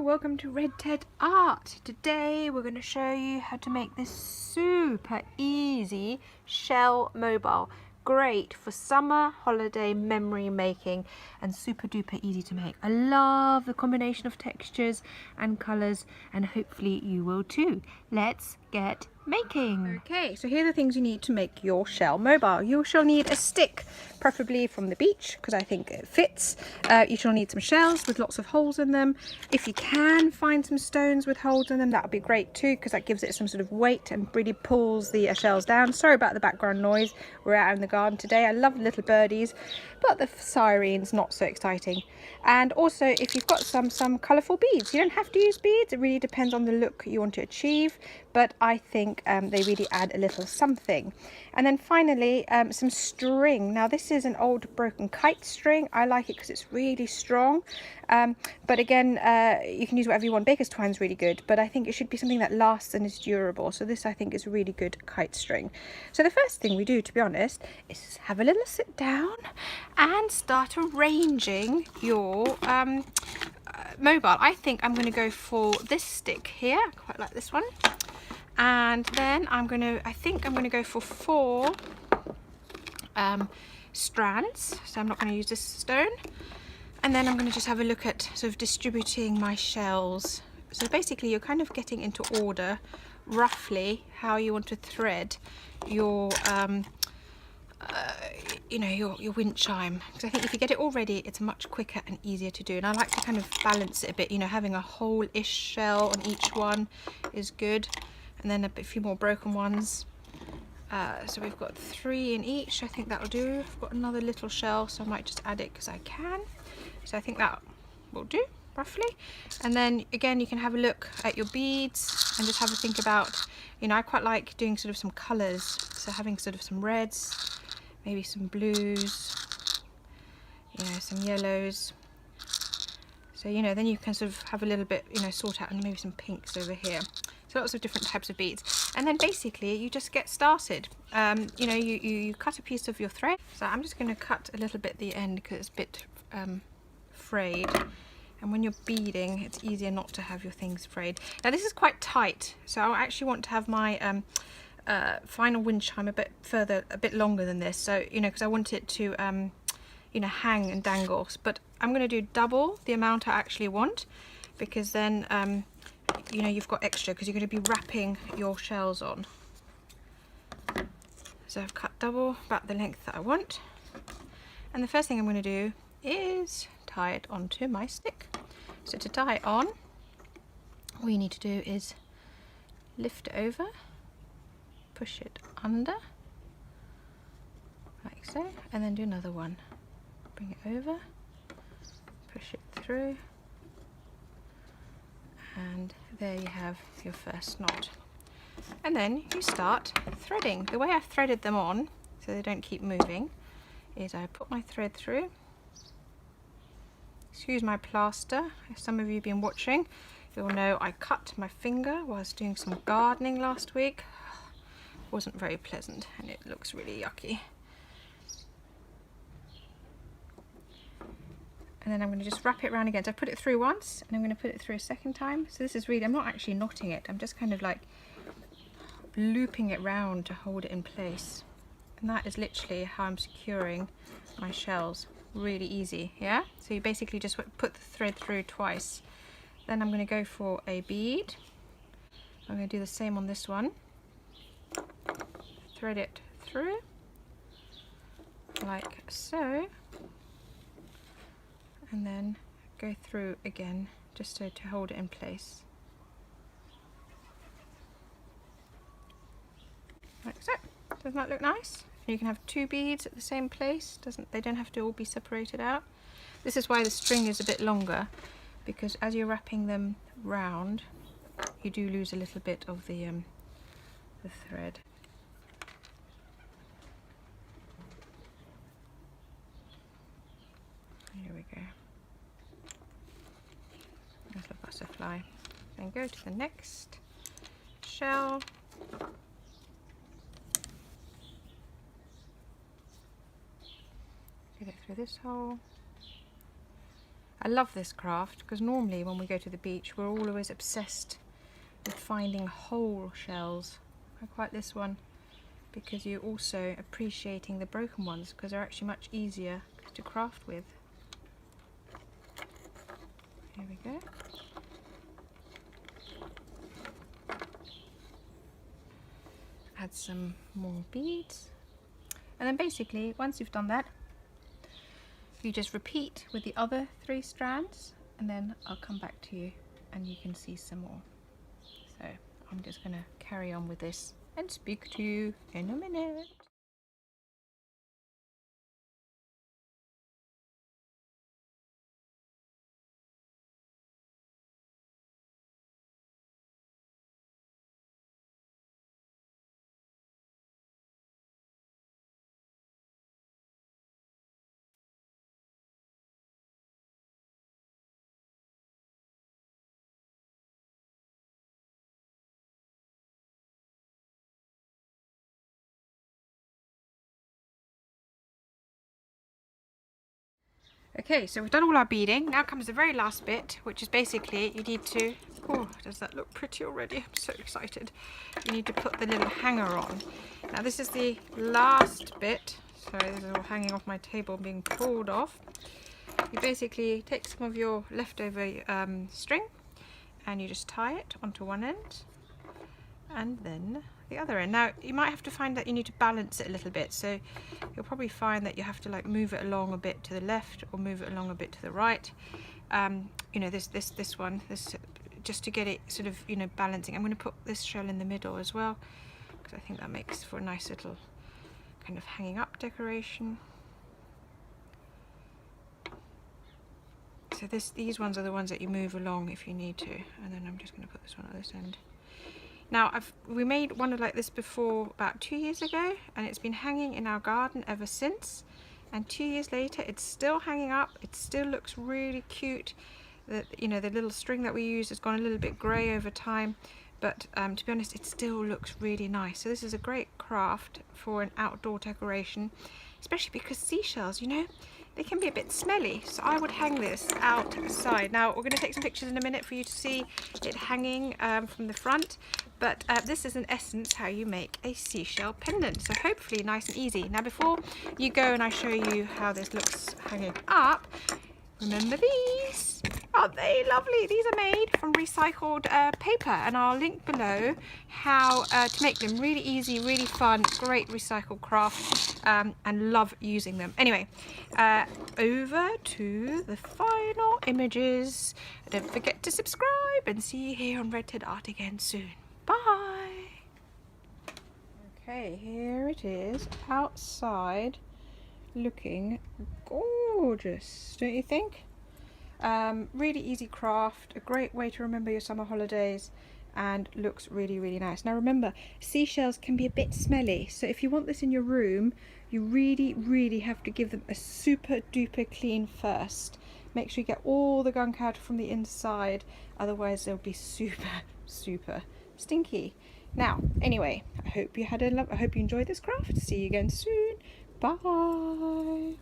welcome to Red Ted Art. Today we're going to show you how to make this super easy shell mobile. Great for summer holiday memory making and super duper easy to make. I love the combination of textures and colours and hopefully you will too. Let's get making. Okay, so here are the things you need to make your shell mobile. You shall need a stick, preferably from the beach because I think it fits. You shall need some shells with lots of holes in them. If you can find some stones with holes in them, that would be great too because that gives it some sort of weight and really pulls the shells down. Sorry about the background noise. We're out in the garden today. I love the little birdies, but the sirens not so exciting. And also if you've got some colourful beads, you don't have to use beads. It really depends on the look you want to achieve, but I think they really add a little something. And then finally some string. Now this is an old broken kite string. I like it because it's really strong, but again you can use whatever you want. Baker's twine's really good, but I think it should be something that lasts and is durable, so this I think is really good kite string. So the first thing we do, to be honest, is have a little sit down and start arranging your mobile. I think I'm going to go for this stick here. I quite like this one. And then I think I'm going to go for 4 strands. So I'm not going to use this stone. And then I'm going to just have a look at sort of distributing my shells. So basically you're kind of getting into order roughly how you want to thread your you know, your wind chime, because I think if you get it all ready it's much quicker and easier to do. And I like to kind of balance it a bit, you know, having a whole-ish shell on each one is good, and then a few more broken ones. So we've got 3 in each. I think that'll do. I've got another little shell, so I might just add it because I can. So I think that will do roughly. And then again you can have a look at your beads and just have a think about, you know, I quite like doing sort of some colours, so having sort of some reds, maybe some blues, you know, some yellows. So, you know, then you can sort of have a little bit, you know, sort out, and maybe some pinks over here. So lots of different types of beads. And then basically you just get started. You know, you cut a piece of your thread. So I'm just going to cut a little bit at the end because it's a bit frayed. And when you're beading, it's easier not to have your things frayed. Now this is quite tight, so I actually want to have my final wind chime a bit longer than this. So, you know, because I want it to, you know, hang and dangle. But I'm going to do double the amount I actually want, because then, you know, you've got extra because you're going to be wrapping your shells on. So I've cut double, about the length that I want. And the first thing I'm going to do is tie it onto my stick. So to tie it on, all you need to do is lift it over, push it under, like so, and then do another one. Bring it over, push it through, and there you have your first knot. And then you start threading. The way I've threaded them on, so they don't keep moving, is I put my thread through. Excuse my plaster, if some of you have been watching, you'll know I cut my finger whilst doing some gardening last week. It wasn't very pleasant and it looks really yucky. And then I'm going to just wrap it around again. So I put it through once and I'm going to put it through a second time. So this is really, I'm not actually knotting it, I'm just kind of like looping it round to hold it in place. And that is literally how I'm securing my shells. Really easy, yeah? So you basically just put the thread through twice. Then I'm going to go for a bead. I'm going to do the same on this one. Thread it through, like so. And then go through again, just so to hold it in place. Like so. Doesn't that look nice? You can have 2 beads at the same place. They don't have to all be separated out. This is why the string is a bit longer, because as you're wrapping them round, you do lose a little bit of the thread. Here we go. Little butterfly. Then go to the next shell. Get it through this hole. I love this craft because normally when we go to the beach we're always obsessed with finding whole shells. I quite this one because you're also appreciating the broken ones because they're actually much easier to craft with. Here we go. Add some more beads, and then basically once you've done that you just repeat with the other 3 strands, and then I'll come back to you and you can see some more. So I'm just going to carry on with this and speak to you in a minute. Okay, so we've done all our beading. Now comes the very last bit, which is basically you need to, oh, does that look pretty already? I'm so excited. You need to put the little hanger on. Now this is the last bit. Sorry, this is all hanging off my table being pulled off. You basically take some of your leftover string and you just tie it onto one end and then the other end. Now you might have to find that you need to balance it a little bit, so you'll probably find that you have to like move it along a bit to the left or move it along a bit to the right. You know, this one, just to get it sort of, you know, balancing. I'm going to put this shell in the middle as well because I think that makes for a nice little kind of hanging up decoration. So these ones are the ones that you move along if you need to, and then I'm just going to put this one at this end. Now we made one like this before about 2 years ago, and it's been hanging in our garden ever since, and 2 years later it's still hanging up. It still looks really cute. You know, the little string that we use has gone a little bit grey over time, but to be honest it still looks really nice. So this is a great craft for an outdoor decoration, especially because seashells, you know, they can be a bit smelly, so I would hang this outside. Now we're going to take some pictures in a minute for you to see it hanging from the front, but this is in essence how you make a seashell pendant, so hopefully nice and easy. Now before you go and I show you how this looks hanging up, remember these? Aren't they lovely? These are made from recycled paper, and I'll link below how to make them. Really easy, really fun, great recycled craft, and love using them. Anyway, over to the final images. Don't forget to subscribe and see you here on Red Ted Art again soon. Bye! Okay, here it is outside, looking gorgeous, don't you think? Really easy craft, a great way to remember your summer holidays, and looks really, really nice. Now remember, seashells can be a bit smelly, so if you want this in your room, you really, really have to give them a super duper clean first. Make sure you get all the gunk out from the inside, otherwise they'll be super, super stinky. Now, anyway, I hope you enjoyed this craft. See you again soon. Bye.